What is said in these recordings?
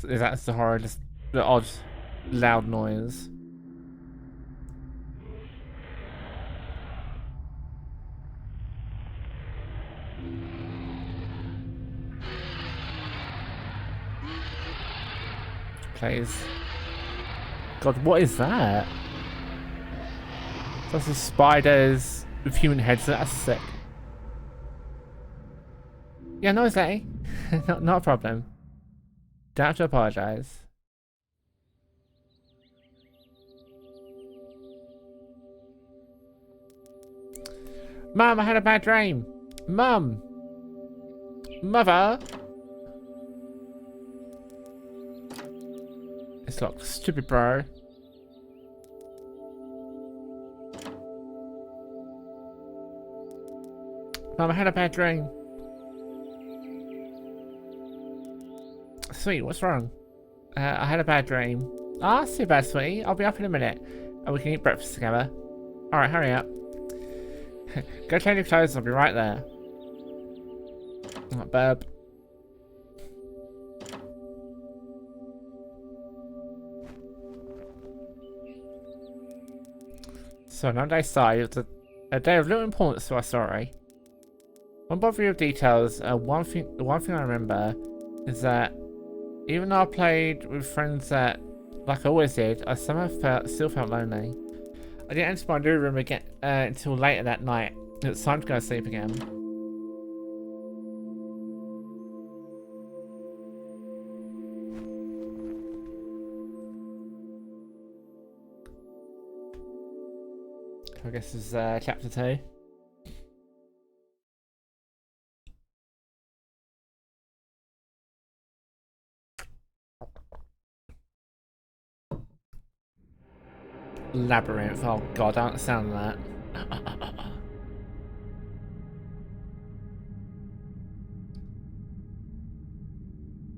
Is that the horror? Just the odd, loud noise. Please. God, what is that? That's the spiders with human heads. That's sick. Yeah, no, it's a not a problem. Don't have to apologize. Mum, I had a bad dream. Mum. Mother. It's like stupid, bro. Mum, I had a bad dream. Sweet, what's wrong? I had a bad dream. Ah, oh, too bad, sweetie. I'll be up in a minute. And we can eat breakfast together. Alright, hurry up. Go change your clothes, I'll be right there. Oh, burp. So, another day started. It was a day of little importance to our story. One bother you with details, the one thing I remember is that even though I played with friends that, like I always did, I somehow still felt lonely. I didn't enter my new room again until later that night. It was time to go to sleep again. I guess this is chapter 2. Labyrinth. Oh god, I don't understand that.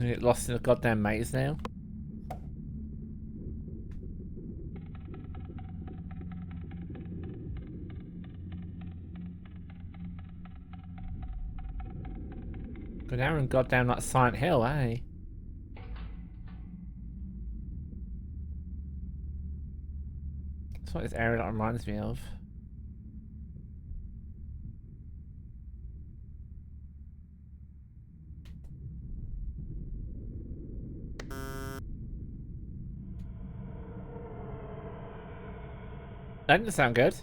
I get lost in a goddamn maze now. Go down and goddamn like Silent Hill, eh? That's what this area that reminds me of. That didn't sound good.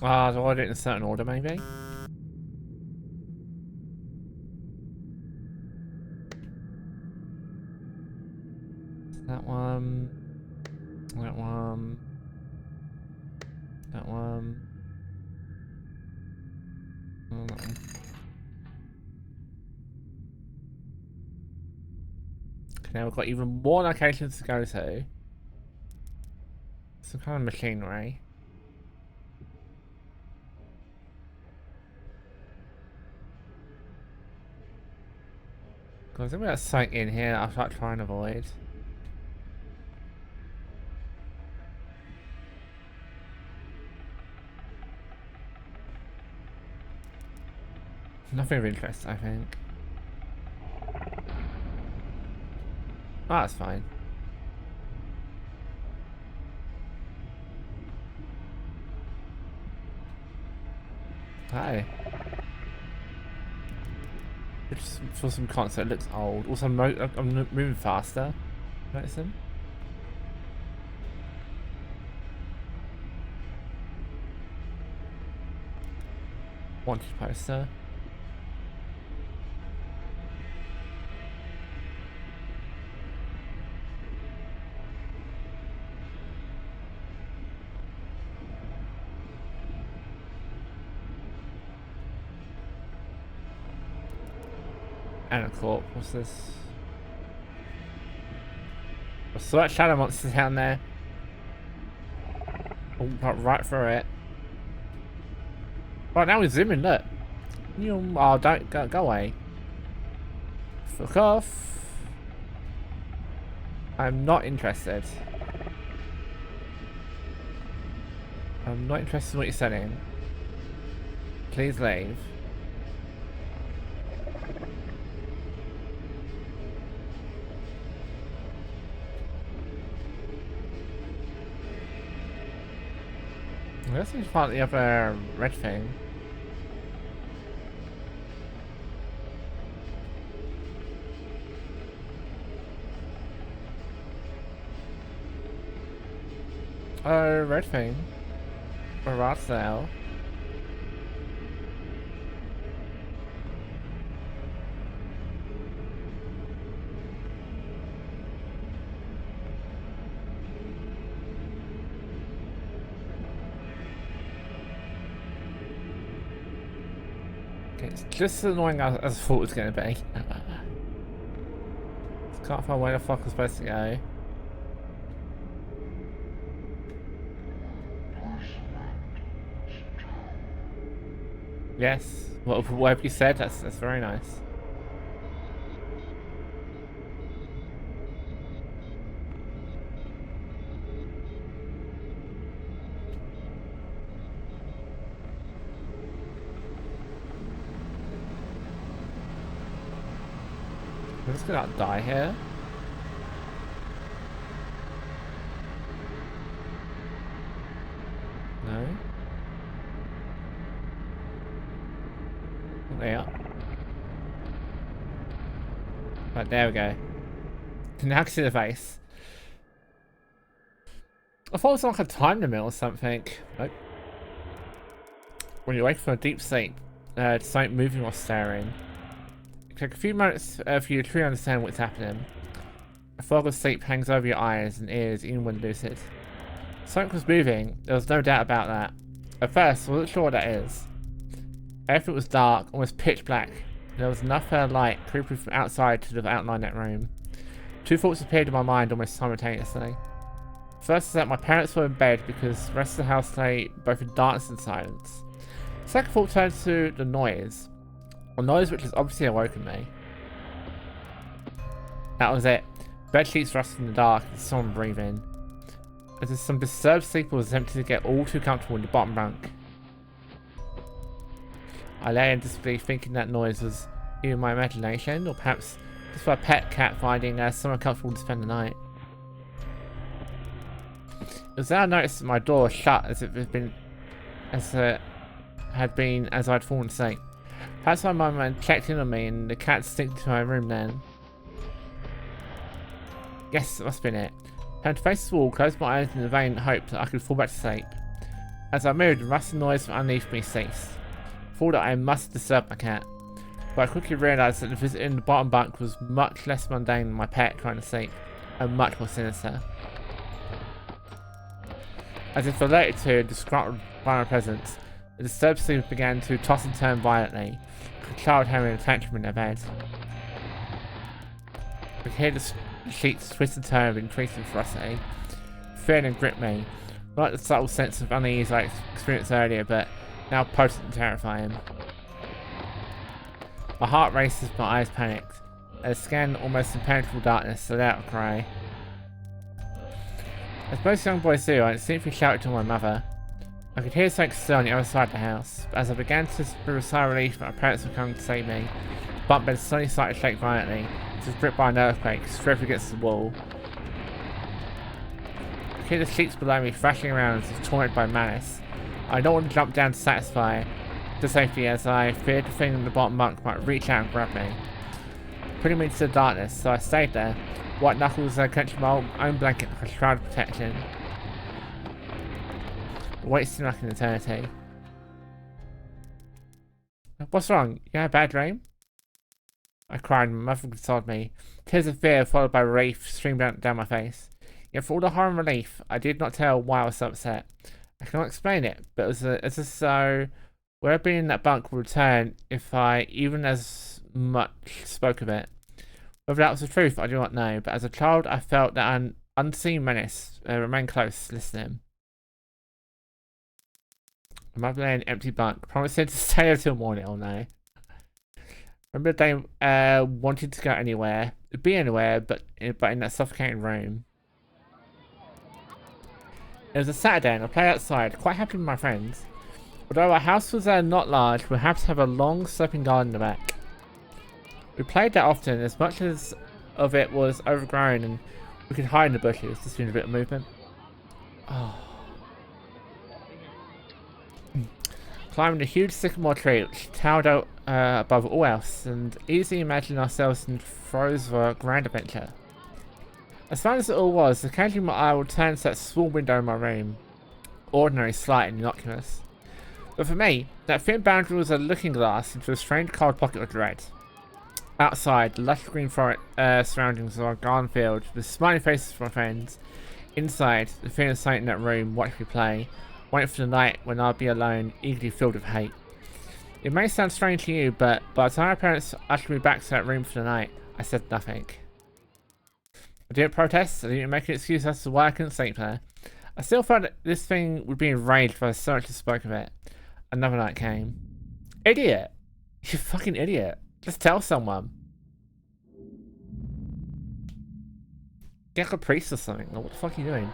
Ah, do I do it in a certain order, maybe? That one. That one. That one. Oh, that one. Okay, now we've got even more locations to go to. Some kind of machinery. Because there's something in here I'll start trying to avoid. Nothing of interest, I think. Oh, that's fine. Hi. Just for some concert, it looks old. Also, I'm moving faster. Notice him? Wanted poster. Anacorp, what's this? I saw that shadow monster down there. Oh, right through it. Right, now we're zooming, look. Oh, don't go away. Fuck off. I'm not interested. I'm not interested in what you're saying. Please leave. I guess we find the other red thing. Oh, red thing. A rod cell. It's just as annoying as I thought it was going to be. Can't find where the fuck I'm supposed to go. Yes, whatever you said, that's very nice. I'm just gonna die here. No. There. Right, there we go. Now I can see the face. I thought it was like a time limit or something. Nope. When you wake from a deep sleep, something moving or staring. It takes a few moments for you to truly understand what's happening. A fog of sleep hangs over your eyes and ears even when lucid. Something was moving, there was no doubt about that. At first, I wasn't sure what that is. Everything was dark, almost pitch black. There was enough light creeping from outside to outline that room. Two thoughts appeared in my mind almost simultaneously. First is that my parents were in bed because the rest of the house lay both in darkness and silence. Second thought turned to the noise. A noise which has obviously awoken me. That was it. Bed sheets rustled in the dark and someone breathing. As if some disturbed sleeper was attempting to get all too comfortable in the bottom bunk. I lay in disbelief thinking that noise was either my imagination or perhaps just my pet cat finding somewhere comfortable to spend the night. It was then I noticed that my door was shut as it had been as I'd fallen asleep. Perhaps my mum had checked in on me and the cat sneaked into my room then. Yes, it must have been it. I turned to face the wall, closed my eyes in the vain hope that I could fall back to sleep. As I moved, the rustling noise from underneath me ceased. I thought that I must disturb my cat, but I quickly realised that the visit in the bottom bunk was much less mundane than my pet trying to sleep, and much more sinister. As if related to and disgruntled by my presence, the disturbed sleeper began to toss and turn violently, like a child having a tantrum in their bed. I could hear the sheets twist and turn with increasing ferocity. Fear then gripped me, not the subtle sense of unease I experienced earlier, but now potent and terrifying. My heart raced as my eyes panicked. As I scanned almost impenetrable darkness, I let out a cry. As most young boys do, I instinctively shouted to my mother. I could hear something still on the other side of the house, but as I began to breathe a sigh of relief that my parents were coming to save me, the bunk bed suddenly started to shake violently, as if gripped by an earthquake, stripped against the wall. I could hear the sheets below me thrashing around as if tormented by malice. I don't want to jump down to satisfy the safety as I feared the thing in the bottom bunk might reach out and grab me, putting me into the darkness, so I stayed there, white knuckles clenching my own blanket like a shroud of protection. The wait seemed like an eternity. What's wrong? You had a bad dream? I cried and my mother consoled me. Tears of fear followed by relief streamed down my face. Yet for all the horror and relief, I did not tell why I was so upset. I cannot explain it, but it was as if so where I'd been in that bunk would return if I even as much spoke of it. Whether that was the truth, I do not know, but as a child I felt that an unseen menace remained close, listening. My mother lay in an empty bunk, promising to stay until morning. Oh no. Remember the day wanting to go anywhere, be anywhere, but in that suffocating room. It was a Saturday and I played outside, quite happy with my friends. Although our house was not large, we have to have a long sloping garden in the back. We played that often, as much as of it was overgrown and we could hide in the bushes to see a bit of movement. Oh. Climbing a huge sycamore tree which towered out above all else, and easily imagining ourselves in throes of a grand adventure. As fun as it all was, occasionally my eye would turn to that small window in my room. Ordinary, slight, and innocuous. But for me, that thin boundary was a looking glass into a strange cold pocket of dread. Outside, the lush green forest surroundings of our garden field, with smiling faces from my friends. Inside, the feeling of something in that room, watching me play, waiting for the night when I'll be alone, eagerly filled with hate. It may sound strange to you, but by the time my parents ushered me back to that room for the night, I said nothing. I didn't protest, I didn't make an excuse as to why I couldn't sleep there. I still felt that this thing would be enraged by so much as spoke of it. Another night came. Idiot! You fucking idiot. Just tell someone. Get a priest or something. What the fuck are you doing?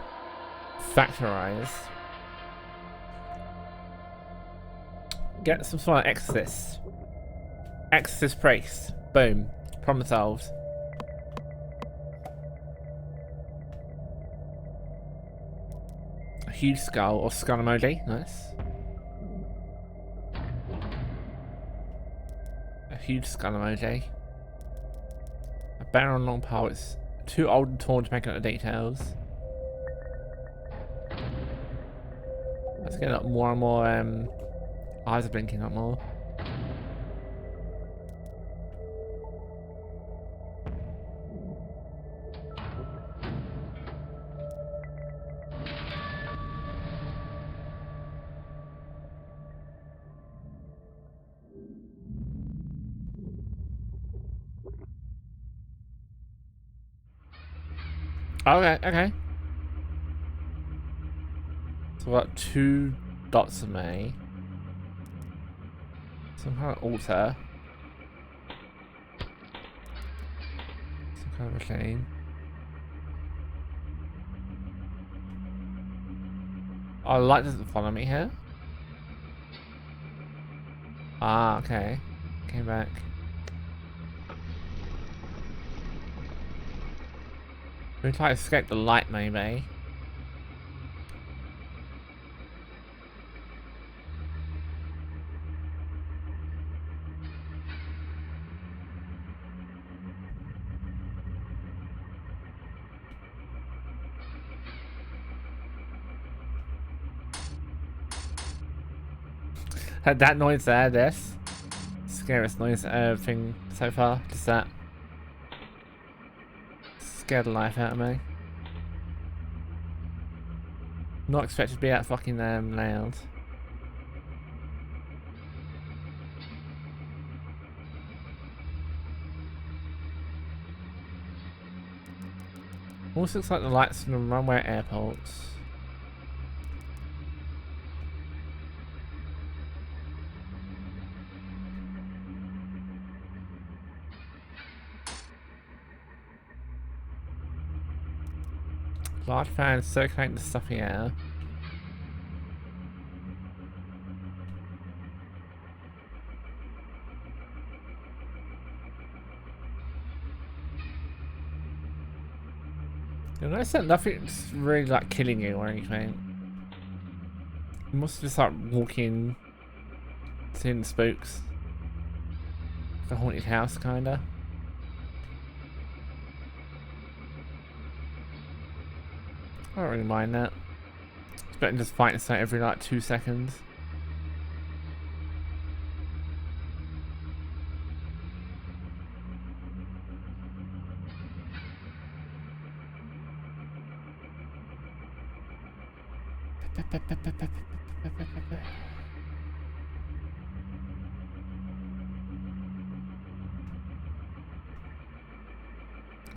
Factorize. Get some sort of exorcist. Exorcist priest. Boom. Problem solved. A huge skull or skull emoji. Nice. A huge skull emoji. A banner on long pole. It's too old and torn to make out the details. Let's get up more and more. Eyes are blinking up more. Okay, okay. So we've got 2 dots of me. Some kind of altar. Some kind of machine. Oh, the light doesn't follow me here? Ah, okay. Came back. We try to escape the light, maybe. That noise there, this. Scariest noise thing so far. Just that. Scared the life out of me. Not expected to be that fucking loud. Also looks like the lights from the runway at airports. Large fans circulating the stuffy air. You notice that nothing's really like killing you or anything. You must just like walking, seeing the spooks. The haunted house kinda. I don't really mind that. It's better than just fighting something every like 2 seconds.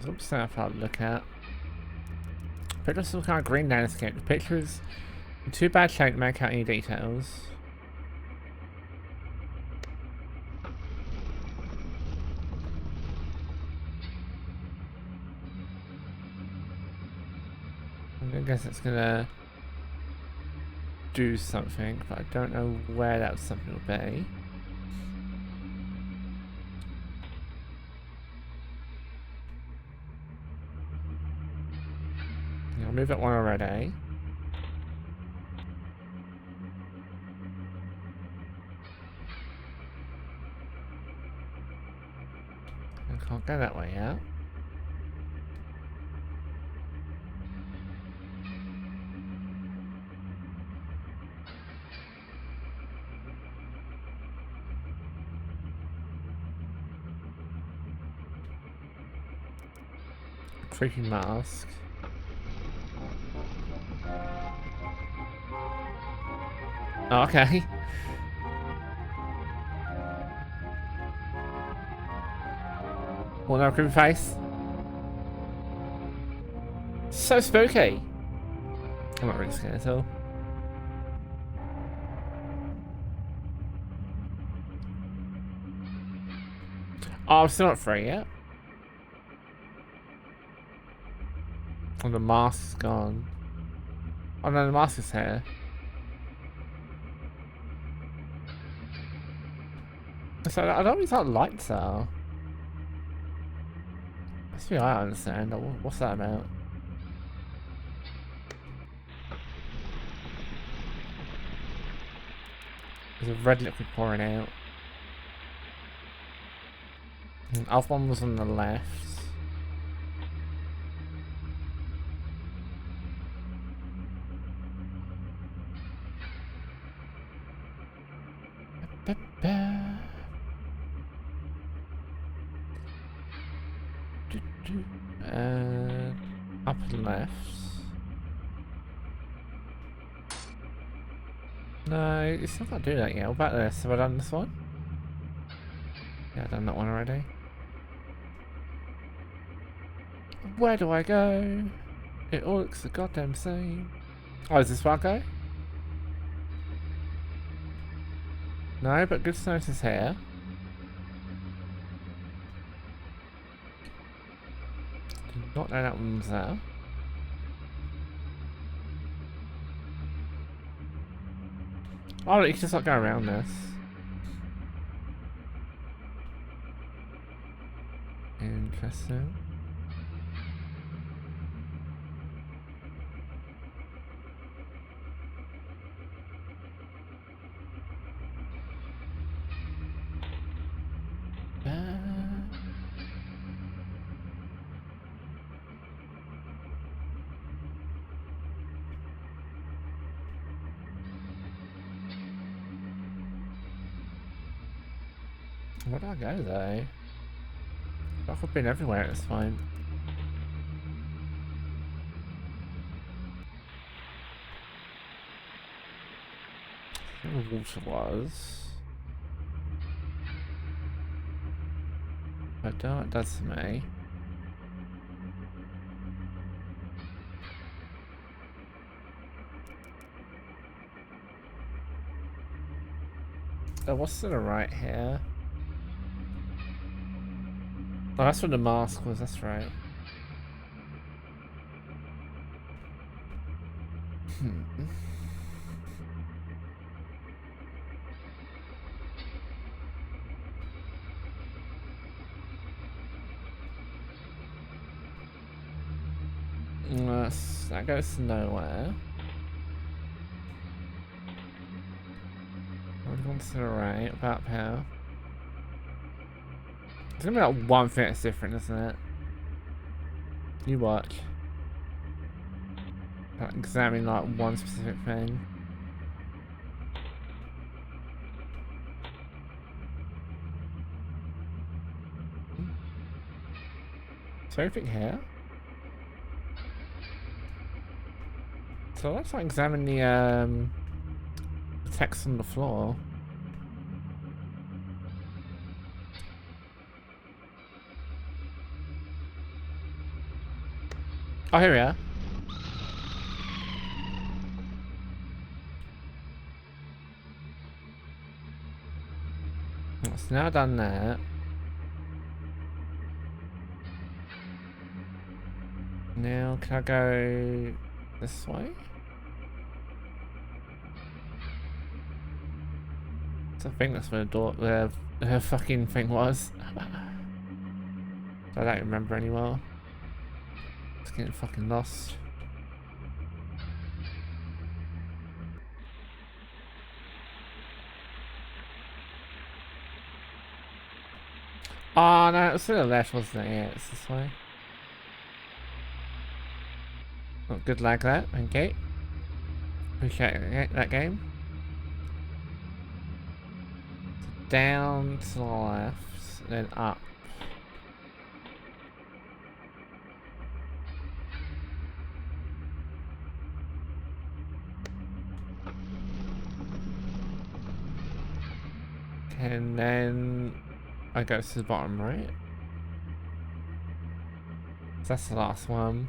Oops, that's hard to look at. Picture some kind of green landscape. The picture is in too bad shape to make out any details. I guess it's gonna do something, but I don't know where that something will be. I'll move that one already. I can't go that way yet. Creepy mask. Oh, okay. Well, no creepy face. So spooky. I'm not really scared at all. Oh, I'm still not free yet. Oh, the mask's gone. Oh no, the mask is here. So I don't know what that lights are. That's what I understand. What's that about? There's a red liquid pouring out. And the other one was on the left. Up and left. No, it's not gonna do that yet. What about this? Have I done this one? Yeah, I've done that one already. Where do I go? It all looks the goddamn same. Oh, is this where I go? No, but good to notice here. Did not know that one was there. Oh, you can just like go around this. Interesting. Where do I go though? I've been everywhere at this point. I don't know where water was. I don't know what it does to me. Oh, what's to the right here? Oh, that's where the mask was, that's right. That goes to nowhere. I'm going to the right, about here. It's gonna be like one thing that's different, isn't it? You watch. Like, examine like one specific thing. Is there anything here? So let's like examine the text on the floor. Oh, here we are. It's now done that. Now, can I go this way? I think that's where the door, the fucking thing was. I don't remember anymore. Just getting fucking lost. Oh no, it was to the left, wasn't it? Yeah, it's this way. Oh, good lag there, okay. Appreciate that game. Down to the left, then up. And then I go to the bottom right. So that's the last one.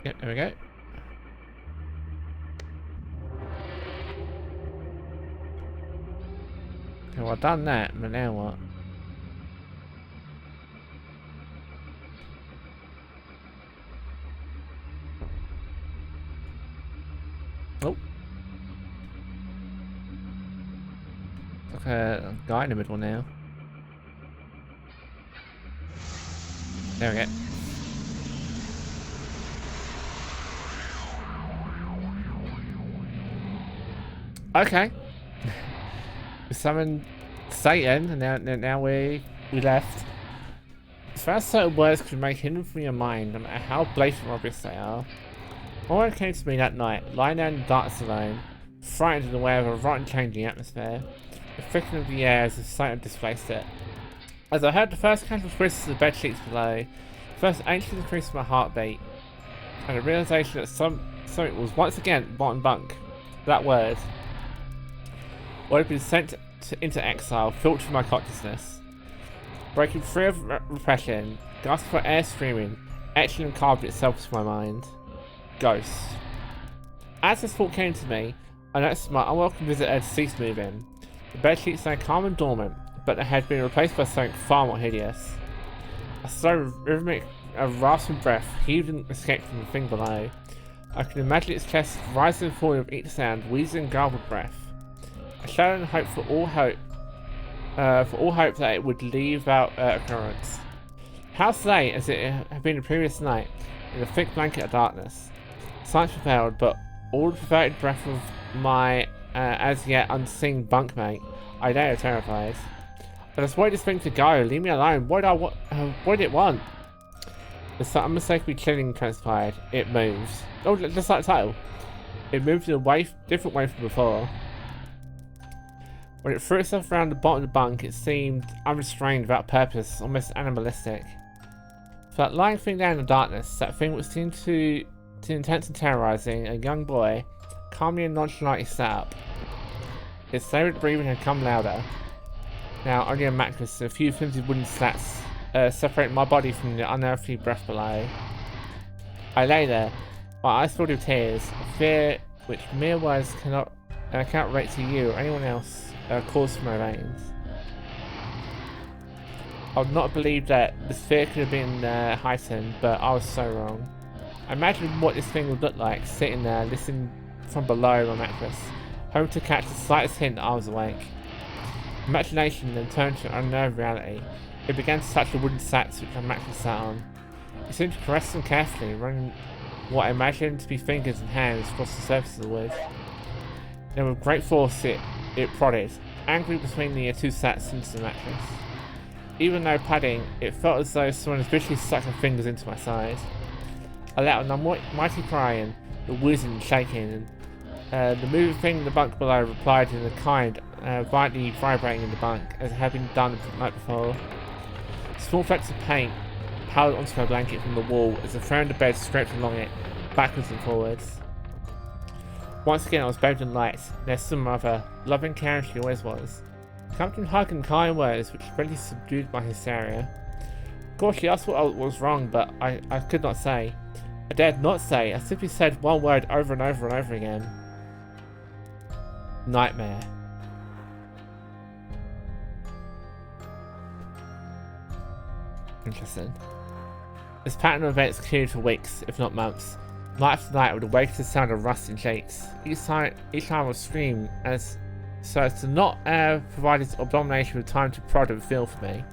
Yep, there we go. Okay, well I've done that, but now what? Oh. Like a guy in the middle now. There we go. Okay. We summoned Satan, and now we left. As far as certain words could make hidden from your mind, no matter how blatant or obvious they are. All that came to me that night, lying down in the darkness alone, frightened and aware of a rotten changing atmosphere, the thickening of the air as if Satan displaced it. As I heard the first casual whistles of the bed sheets below, the first ancient increase in my heartbeat, and a realization that something was once again bottom bunk. That word. What had been sent into exile filtered my consciousness. Breaking free of repression, gasping for air streaming, etching and carved itself to my mind. Ghosts. As this thought came to me, I noticed my unwelcome visitor had ceased moving. The bedsheets lay calm and dormant, but they had been replaced by something far more hideous. A slow, rhythmic, rasping breath heaved and escaped from the thing below. I could imagine its chest rising and falling with each sound, wheezing and garbled breath. I shuddered and hoped for all hope that it would leave out occurrence. How late as it had been the previous night, in a thick blanket of darkness. Silence prevailed, but all the perverted breath of my as yet unseen bunkmate, I lay terrified. I just wanted this thing to go, leave me alone. What did it want? As some unmistakably chilling transpired, it moves. Oh, just like the title. It moved in a different way from before. When it threw itself around the bottom of the bunk, it seemed unrestrained, without purpose, almost animalistic. For that lying thing down in the darkness, that thing which seemed to intense and terrorizing, a young boy, calmly and nonchalantly sat up. Its laboured breathing had come louder. Now only a mattress and a few flimsy wooden slats separated my body from the unearthly breath below. I lay there, my eyes filled with tears, a fear which mere words cannot relate to you or anyone else coursed through my veins. I would not believe that this fear could have been heightened, but I was so wrong. I imagined what this thing would look like, sitting there, listening from below my mattress, hoping to catch the slightest hint that I was awake. Imagination then turned to an unnerved reality. It began to touch the wooden slats which my mattress sat on. It seemed to caress them carefully, running what I imagined to be fingers and hands across the surface of the wood. Then with great force it prodded, angry between the two slats into the mattress. Even though padding, it felt as though someone had vicious stuck their fingers into my side. I let out a mighty cry and the wheezing and shaking, and the moving thing in the bunk below replied in a kind, violently vibrating in the bunk, as it had been done the night before. Small flecks of paint piled onto my blanket from the wall as the frame of the bed scraped along it, backwards and forwards. Once again I was bathed in light, and there's some mother, loving caring she always was. Comforting hug and kind words which really subdued my hysteria. Of course she asked what was wrong, but I could not say. I dared not say, I simply said one word over and over and over again. Nightmare. Interesting. This pattern of events continued for weeks, if not months. Night after night, I would awake to the sound of rustling sheets. Each time I would scream so as to not provide this abomination with time to prod and feel for me.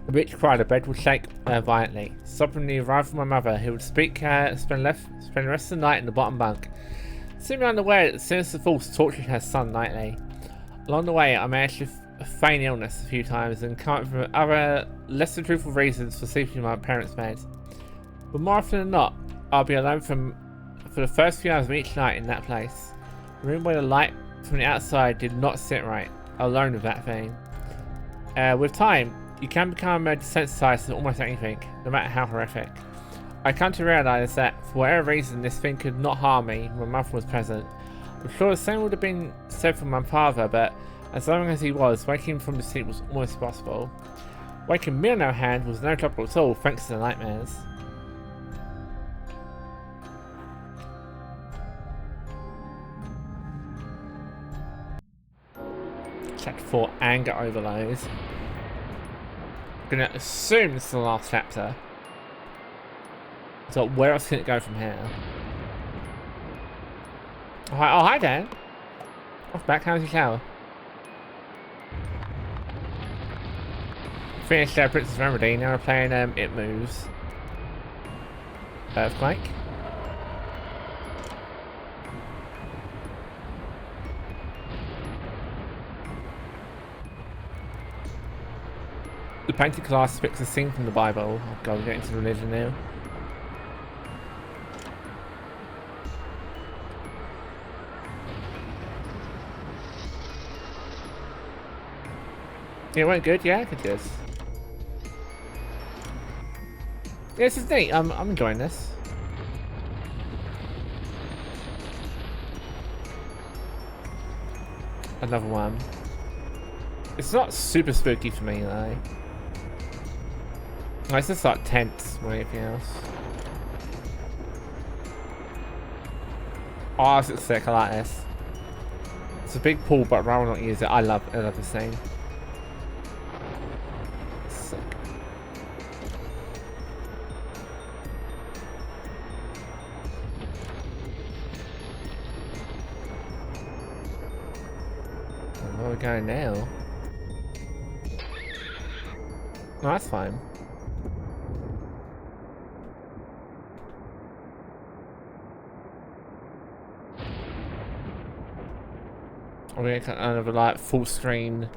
The witch cried, the bed would shake violently. Stopping the arrival of my mother, who would spend the rest of the night in the bottom bunk. Seemingly unaware that the sinister force tortured her son nightly. Along the way, I managed to feign illness a few times and come up with other less than truthful reasons for sleeping in my parents' bed. But more often than not, I'll be alone for the first few hours of each night in that place. The room where the light from the outside did not sit right. Alone with that thing. With time, you can become desensitized to almost anything, no matter how horrific. I come to realize that, for whatever reason, this thing could not harm me when my mother was present. I'm sure the same would have been said for my father, but as long as he was, waking from the sleep was almost impossible. Waking me on the other hand was no trouble at all, thanks to the nightmares. Chapter 4, Anger Overload. I'm gonna assume this is the last chapter. So where else can it go from here? Oh, hi Dan. Off back, how's your shower? Finished Princess Remedy, now we're playing It Moves. Earthquake. The painted glass depicts a scene from the Bible. Oh god, we're getting into religion now. Yeah, it went good, yeah, I could do this. Yeah, this is neat. I'm enjoying this. Another one. It's not super spooky for me though. No, it's just like tense more than anything else. Oh, this looks sick. I like this. It's a big pool, but I'd rather not use it. I love this thing. Sick. Where are we going now? Oh, that's fine. I'm gonna get another like full screen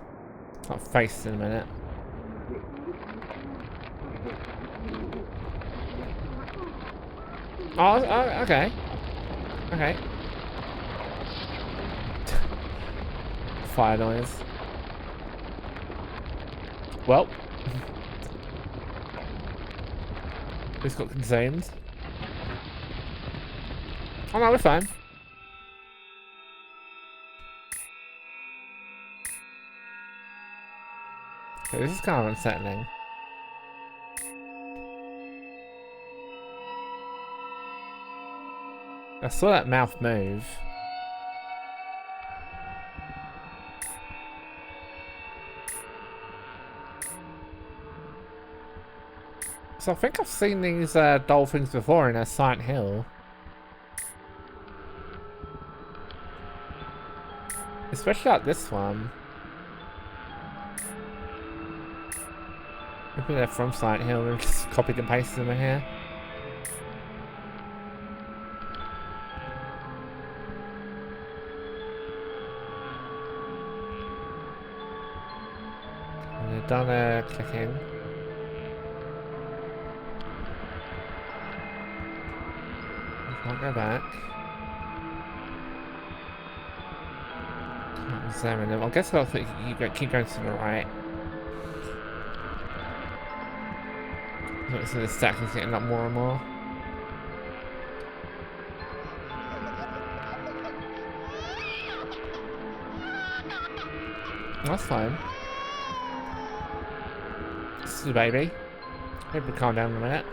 like, face in a minute. Oh, okay. Okay. Fire noise. Well. This got consumed. Oh no, we're fine. Okay, this is kind of unsettling. I saw that mouth move. So I think I've seen these dolphins before in Silent Hill. Especially like this one. Maybe they're from Silent Hill and just copied and pasted them in here. And they're done clicking. Can't go back. Can't examine them. I guess I'll keep going to the right. So the stack is getting up more and more. That's fine. This is the baby. Maybe calm down in a minute.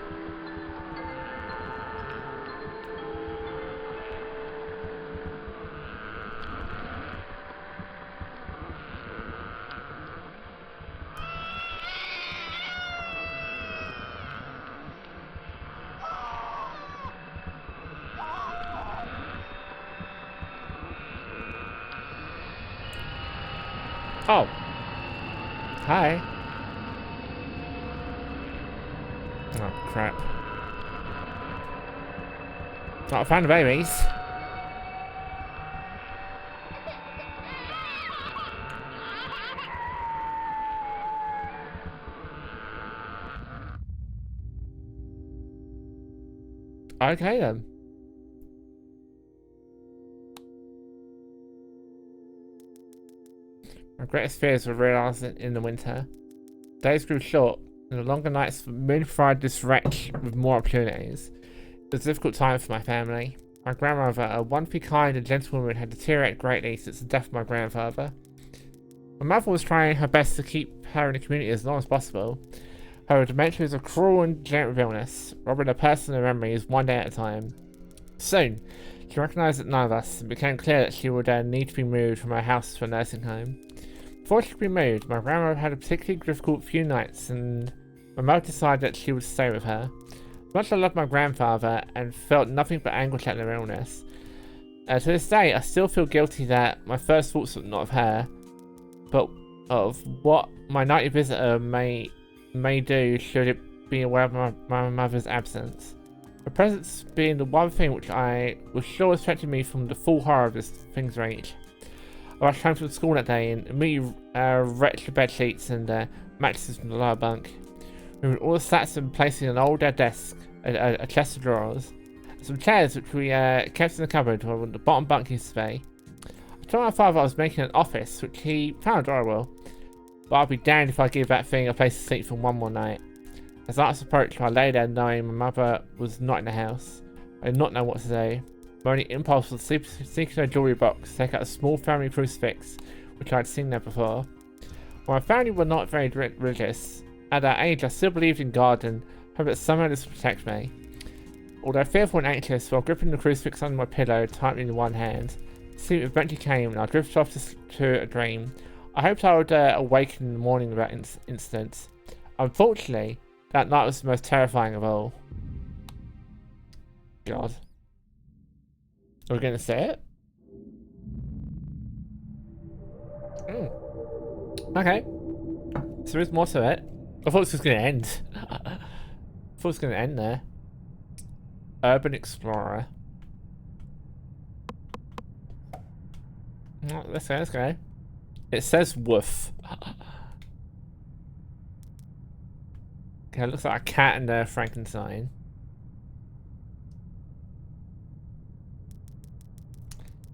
Oh. Hi. Oh, crap. Oh, I found the babies. Okay then. My greatest fears were realised in the winter. Days grew short, and the longer nights moon-fried this wretch with more opportunities. It was a difficult time for my family. My grandmother, a wonderfully kind and gentle woman, had deteriorated greatly since the death of my grandfather. My mother was trying her best to keep her in the community as long as possible. Her dementia is a cruel and degenerative illness, robbing her personal memories one day at a time. Soon, she recognised that none of us, and became clear that she would need to be moved from her house to a nursing home. Before she could be moved, my grandmother had a particularly difficult few nights, and my mother decided that she would stay with her. Much as I loved my grandfather and felt nothing but anguish at their illness, to this day I still feel guilty that my first thoughts were not of her, but of what my nightly visitor may do should it be aware of my mother's absence. Her presence being the one thing which I was sure distracted me from the full horror of this thing's reach. I rushed home from school that day and immediately wrecked the bed sheets and mattresses from the lower bunk. Removing all the slats and placing an old desk, a chest of drawers, and some chairs which we kept in the cupboard where the bottom bunk used to be. I told my father I was making an office, which he found adorable, but I'd be damned if I give that thing a place to sleep for one more night. As night approached, I lay there knowing my mother was not in the house. I did not know what to do. My only impulse was to sneak into a jewellery box, take out a small family crucifix, which I had seen there before. While my family were not very religious, at that age I still believed in God and hoped that somehow this would protect me. Although fearful and anxious, while gripping the crucifix under my pillow tightly in one hand, sleep eventually came and I drifted off to a dream. I hoped I would awaken in the morning without incident. Unfortunately, that night was the most terrifying of all. God. Are we going to say it? Okay. So there's more to it. I thought this was going to end. I thought it was going to end there. Urban Explorer. Oh, let's go. It says woof. Okay, it looks like a cat and a Frankenstein.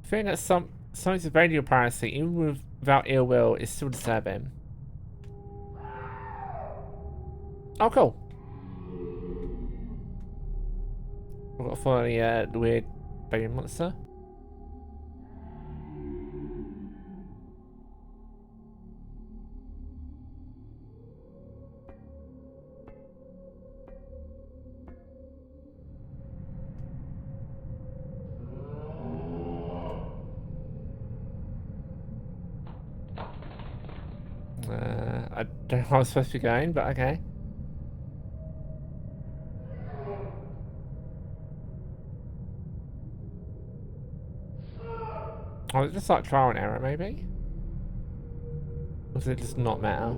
I think that something's invading your privacy, even without ill will, is still disturbing. Oh, cool. We've got to follow the weird baby monster. I don't know how I'm supposed to be going, but okay. Oh, it's just like trial and error, maybe? Or does it just not matter?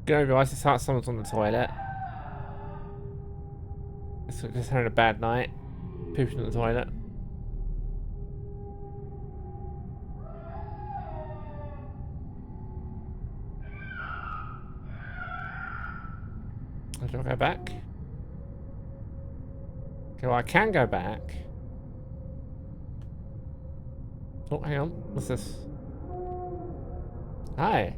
Go realize it's like someone's on the toilet. It's just having a bad night. Pooping in the toilet. Do I go back? Okay, well I can go back. Oh, hang on. What's this? Hi.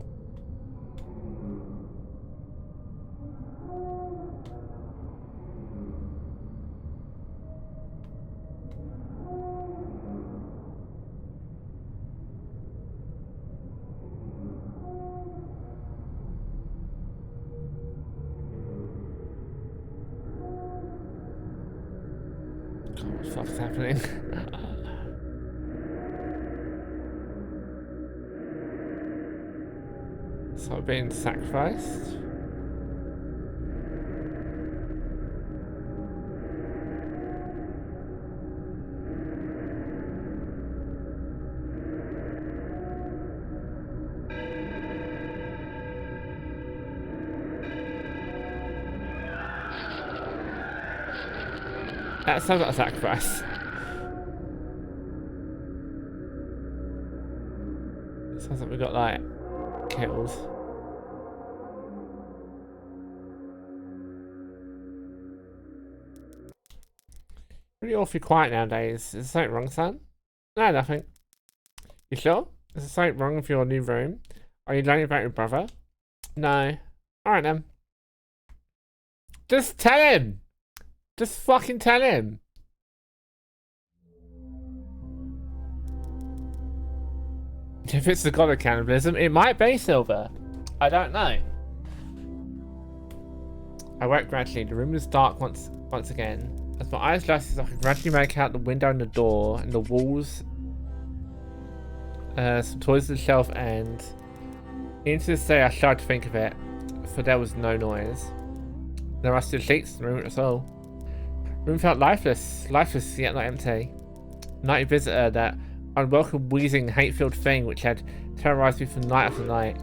God, what the fuck is happening? So I'm being sacrificed? That sounds like a sacrifice. It sounds like we got like kills. Really awfully quiet nowadays. Is something wrong, son? No, nothing. You sure? Is there something wrong with your new room? Are you learning about your brother? No. Alright then. Just tell him! Just fucking tell him! If it's the god of cannibalism, it might be Silver. I don't know. I woke gradually. The room was dark once again. As my eyes lasted, I could gradually make out the window and the door and the walls. Some toys on the shelf, and into this day I started to think of it, for there was no noise. No rusted sheets in the room at all. The room felt lifeless yet not empty. Nightly visitor, that unwelcome, wheezing, hate-filled thing which had terrorized me for night after night,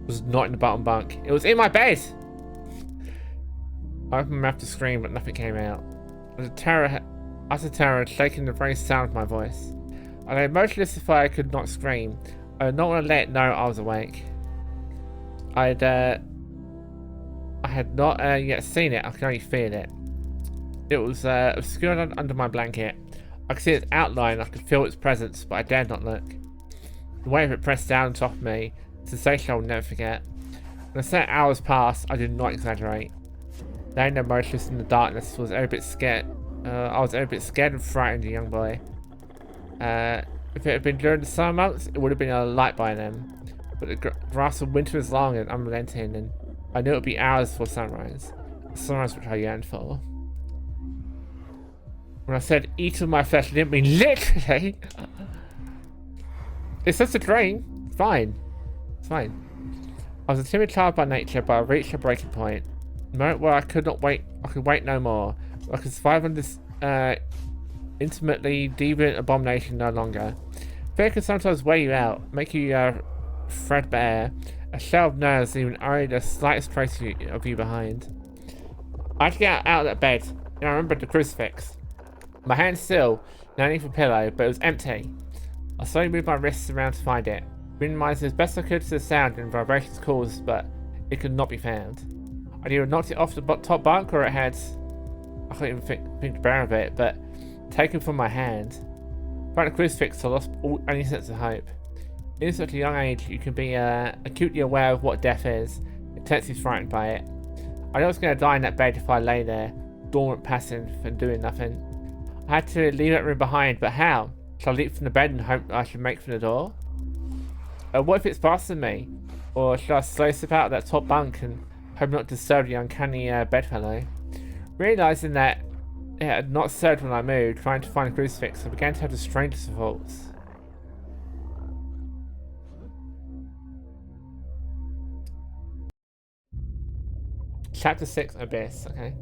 was not in the bottom bunk. It was in my bed! I opened my mouth to scream, but nothing came out. Utter terror had shaken the very sound of my voice. I lay motionless if I could not scream. I did not want to let it know I was awake. I had not yet seen it, I could only feel it. It was obscured under my blanket. I could see its outline, I could feel its presence, but I dared not look. The weight of it pressed down on top of me, a sensation I will never forget. When I said hours passed, I did not exaggerate. Laying there motionless in the darkness, was every bit scared. I was every bit scared and frightened, a young boy. If it had been during the summer months, it would have been a light by then. But the grass of winter was long and unrelenting, and I knew it would be hours before sunrise. The sunrise which I yearned for. When I said eat of my flesh, I didn't mean literally. It's just a dream. It's fine. It's fine. I was a timid child by nature, but I reached a breaking point. The moment where I could wait no more. I could survive on this intimately deviant abomination no longer. Fear can sometimes wear you out, make you threadbare. A shell of nerves even only the slightest trace of you behind. I had to get out of that bed, and I remembered the crucifix. My hand still, yearning for pillow, but it was empty. I slowly moved my wrists around to find it, minimizing as best I could to the sound and vibrations caused, but it could not be found. I'd either knocked it off the top bunk, or it had, I couldn't even think to bear of it, but taken from my hand. Without the crucifix, I lost any sense of hope. In such a young age, you can be acutely aware of what death is, intensely frightened by it. I knew I was going to die in that bed if I lay there, dormant, passive, and doing nothing. I had to leave that room behind, but how? Shall I leap from the bed and hope I should make for the door? What if it's faster than me? Or should I slow step out of that top bunk and hope not to disturb the uncanny bedfellow? Realising that it had not stirred when I moved, trying to find a crucifix, I began to have the strangest of thoughts. Chapter 6, Abyss, okay.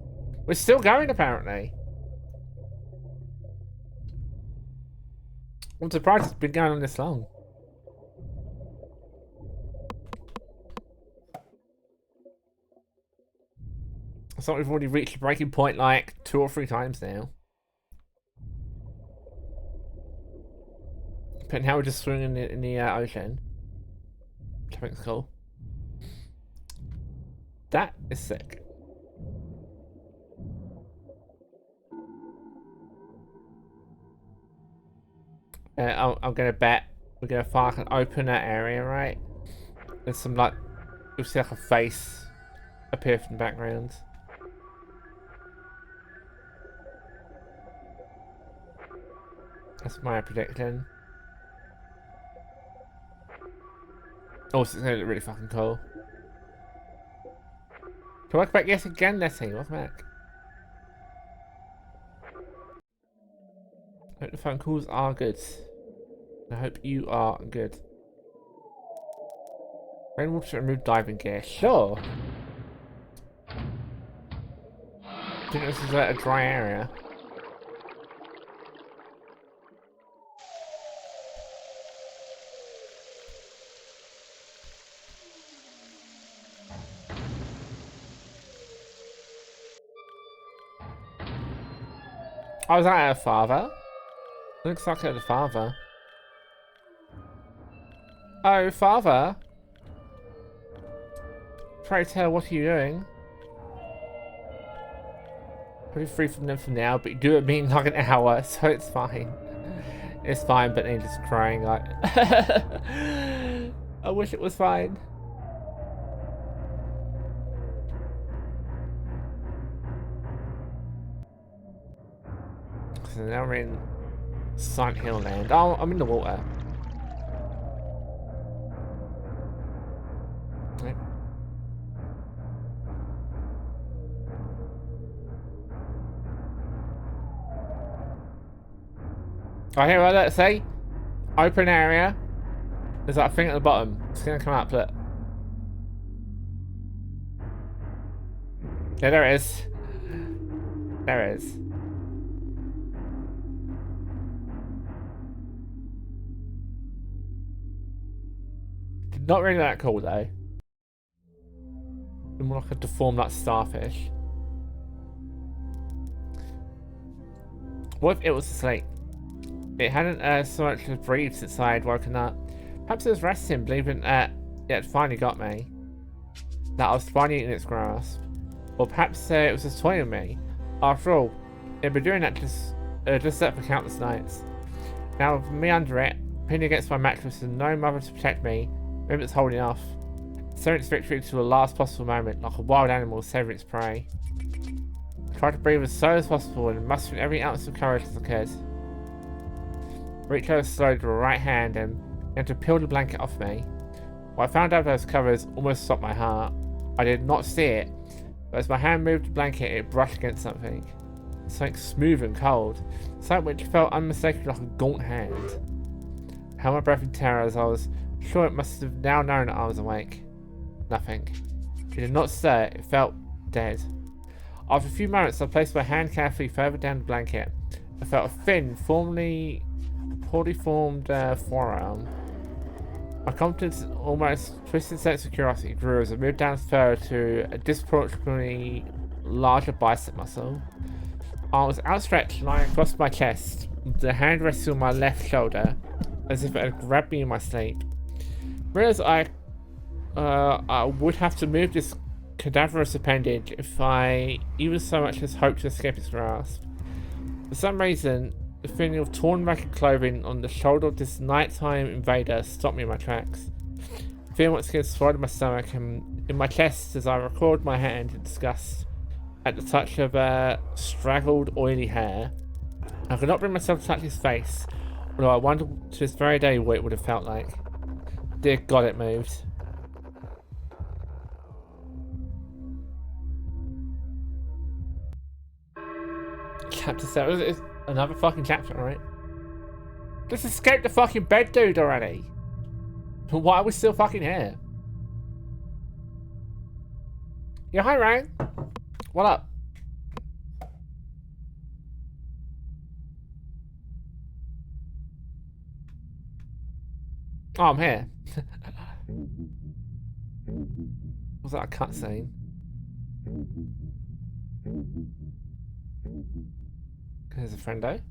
We're still going, apparently. I'm surprised it's been going on this long. I thought we've already reached the breaking point like 2 or 3 times now. But now we're just swimming in the ocean. Which I think is cool. That is sick. I'm gonna bet we're gonna find an open that area, right? There's some like, you'll see like a face appear from the background. That's my prediction. Oh, it's gonna look really fucking cool. Welcome back, yes again, Letty. Welcome back. I hope the phone calls are good. I hope you are good. Rainwater to remove diving gear. Sure. I think this is a dry area. Oh, is that her father? Looks like her father. Oh, father. Pray tell, what are you doing? Pretty free from them for now, but you do it mean like an hour, so it's fine. It's fine, but then just crying like I wish it was fine. So now we're in Silent Hill land. Oh, I'm in the water. Right. I hear what that say? Open area. There's that thing at the bottom. It's gonna come up, look. Yeah, there it is. There it is. Not really that cool though. More like a deformed like starfish. What if it was asleep? It hadn't so much as breathed since I had woken up. Perhaps it was resting, believing that it had finally got me. That I was finally in its grasp. Or perhaps it was just toying with me. After all, it had been doing that just that for countless nights. Now with me under it, pinned against my mattress and no mother to protect me, maybe it's holding off. Serving its victory to the last possible moment, like a wild animal saving its prey. I tried to breathe as slow as possible and mustering every ounce of courage as I could. Reached over slowly with the right hand and began to peel the blanket off me. When I found out those covers almost stopped my heart. I did not see it, but as my hand moved the blanket, it brushed against something. Something smooth and cold. Something which felt unmistakably like a gaunt hand. I held my breath in terror as I was sure it must have now known that I was awake. Nothing. It did not stir, it felt dead. After a few moments, I placed my hand carefully further down the blanket. I felt a thin, poorly formed forearm. My confidence, almost twisted sense of curiosity grew as I moved down further to a disproportionately larger bicep muscle. I was outstretched, lying across my chest, the hand resting on my left shoulder, as if it had grabbed me in my sleep. Realized I would have to move this cadaverous appendage if I even so much as hoped to escape its grasp. For some reason, the feeling of torn ragged clothing on the shoulder of this nighttime invader stopped me in my tracks. Fear once again swallowed my stomach and in my chest as I recoiled my hand in disgust at the touch of straggled, oily hair. I could not bring myself to touch his face, although I wondered to this very day what it would have felt like. Dear God, it moved. Chapter 7 is another fucking chapter, right? Just escape the fucking bed, dude, already. Why are we still fucking here? Yeah, hi, Ryan. What up? Oh, I'm here. Was that a cutscene? There's a friendo.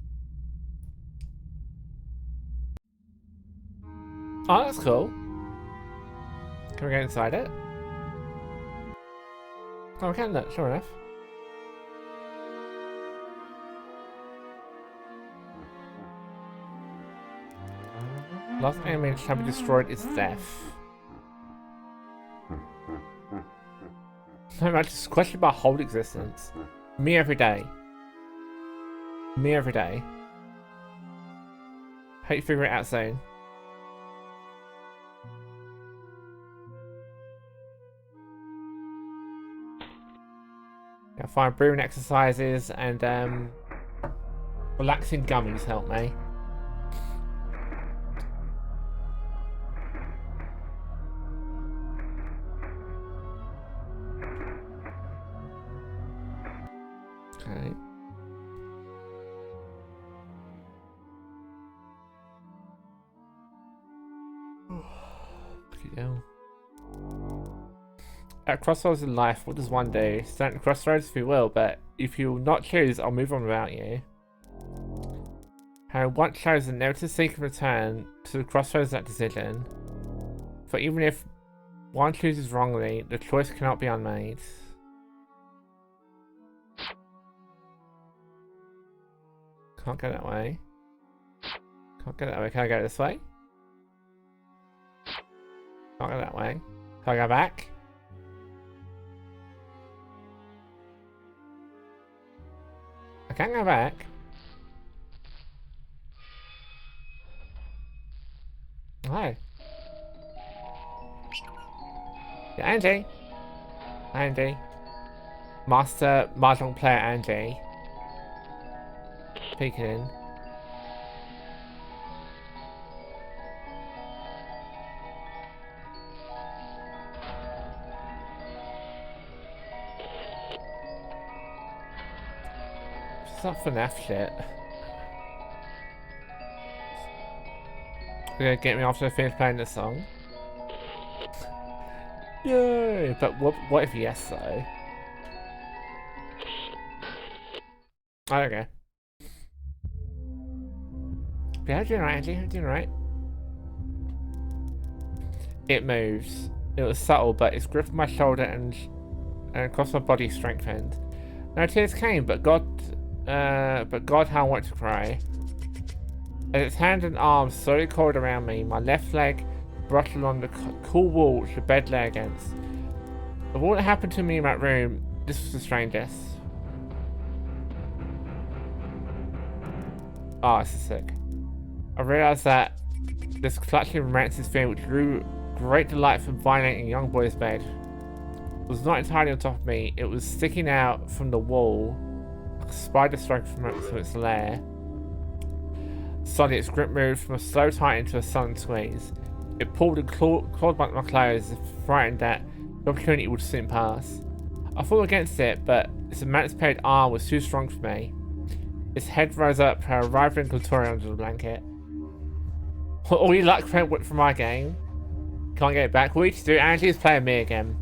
Oh, that's cool. Can we go inside it? Oh, we can look, sure enough. Last enemy shall be destroyed is death. No, I just question my whole existence. Me every day. Me every day. Hope you figure it out soon. I'll find breathing exercises and relaxing gummies help me. Okay. At crossroads in life, what does one do? Stand at crossroads if you will, but if you will not choose, I'll move on without you. I once chosen never to seek a return to the crossroads of that decision. For even if one chooses wrongly, the choice cannot be unmade. Can't go that way. Can't go that way. Can I go this way? Can't go that way. Can I go back? I can't go back. Hi. Yeah, Angie. Angie. Master Mahjong player Angie. Peeking in. It's not FNAF shit. They're gonna get me after I finish playing this song. Yay! But what if yes though? I don't care. Yeah, I'm doing right, Angie. I'm doing right. It moves. It was subtle, but its grip on my shoulder and across my body strengthened. No tears came, but God, how I want to cry. As its hand and arms slowly coiled around me, my left leg brushed along the cool wall which the bed lay against. Of all that happened to me in that room, this was the strangest. Ah, this is sick. I realised that this clutching romantic feeling which drew great delight from violating a young boy's bed was not entirely on top of me. It was sticking out from the wall, like a spider striking from its lair. Suddenly, its grip moved from a slow tighten to a sudden squeeze. It pulled and clawed back my clothes, frightened that the opportunity would soon pass. I fought against it, but its emancipated arm was too strong for me. Its head rose up, her rivaling contouring under the blanket. All your luck from my game. Can't get it back. What we need to do, Angie's playing me again.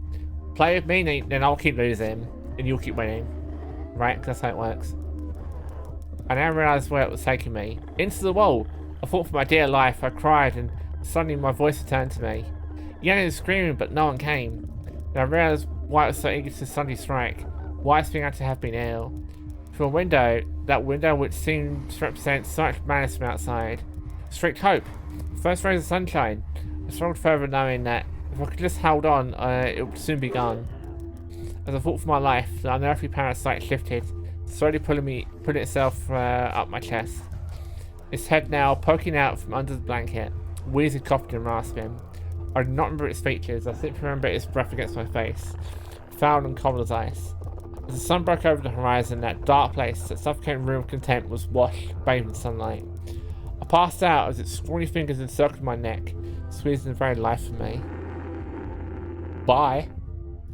Play with me, then I'll keep losing, and you'll keep winning. Right? That's how it works. I now realised where it was taking me. Into the wall. I fought for my dear life. I cried, and suddenly my voice returned to me. Yelling and screaming, but no one came. And I realised why it was so eager to suddenly strike. Why it's being had to have been ill. From a window, that window which seemed to represent so much madness from outside. Strict hope. First rays of sunshine. I struggled further, knowing that if I could just hold on, it would soon be gone. As I fought for my life, the unearthly parasite shifted, slowly pulling itself up my chest. Its head now poking out from under the blanket, wheezing, coughing and rasping. I did not remember its features. I simply remember its breath against my face, foul and cold as ice. As the sun broke over the horizon, that dark place, that suffocating room of content, was washed, bathed in sunlight. I passed out as its scrawny fingers encircled my neck, squeezing the very life of me. Bye.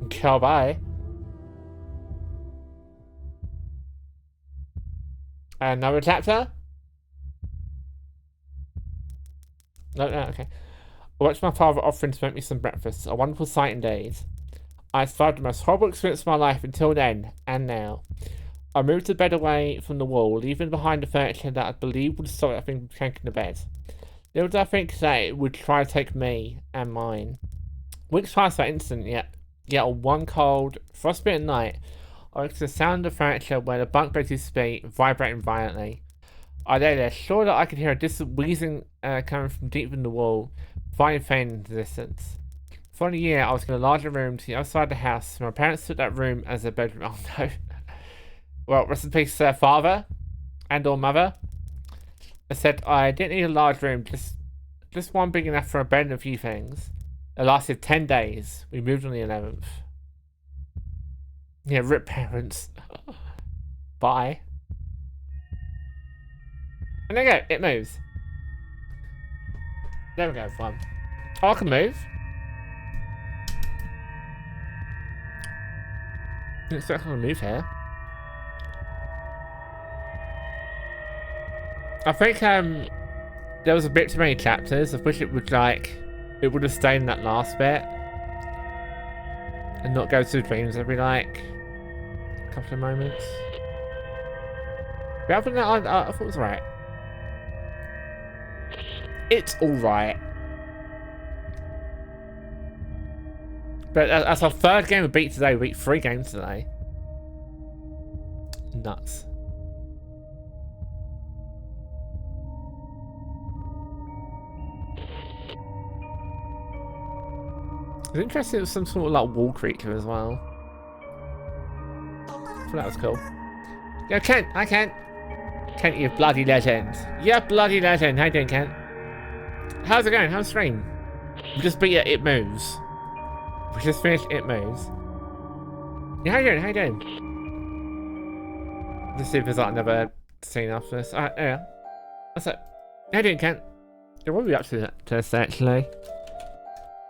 Girl, bye. Another chapter? No, okay. I watched my father offering to make me some breakfast, a wonderful sight indeed. I survived the most horrible experience of my life until then, and now. I moved the bed away from the wall, leaving behind the furniture that I believed would stop it from shanking the bed. Little did I think that it would try to take me and mine. Weeks passed that instant, yet on one cold, frostbitten night, I woke to the sound of the furniture where the bunk bed used to be, vibrating violently. I lay there, sure that I could hear a distant wheezing coming from deep within the wall, finally fading into the distance. For a year, I was in a larger room to the other side of the house. My parents took that room as their bedroom. Oh no. Well, rest in peace, father and or mother. I said I didn't need a large room, just one big enough for a bed and a few things. It lasted 10 days. We moved on the 11th. Yeah, rip parents. Bye. And there you go, it moves. There we go, fun. Oh, I can move. Didn't expect I can move here. I think there was a bit too many chapters. I wish it would have stayed in that last bit and not go through dreams every couple of moments. But other than that, I thought it was right. It's alright. But that's our third game we beat today. We beat 3 games today. Nuts. It's interesting, it was some sort of like wall creature as well. I thought that was cool. Yo, Kent! Hi, Kent! Kent, you bloody legend. Yeah, bloody legend. How you doing, Kent? How's it going? How's stream? We just beat It Moves. We just finished It Moves. Yeah, how you doing? How you doing? Let's see if there's like another scene after this. Alright, yeah. What's up? How you doing, Kent? Yeah, what are we up to this actually?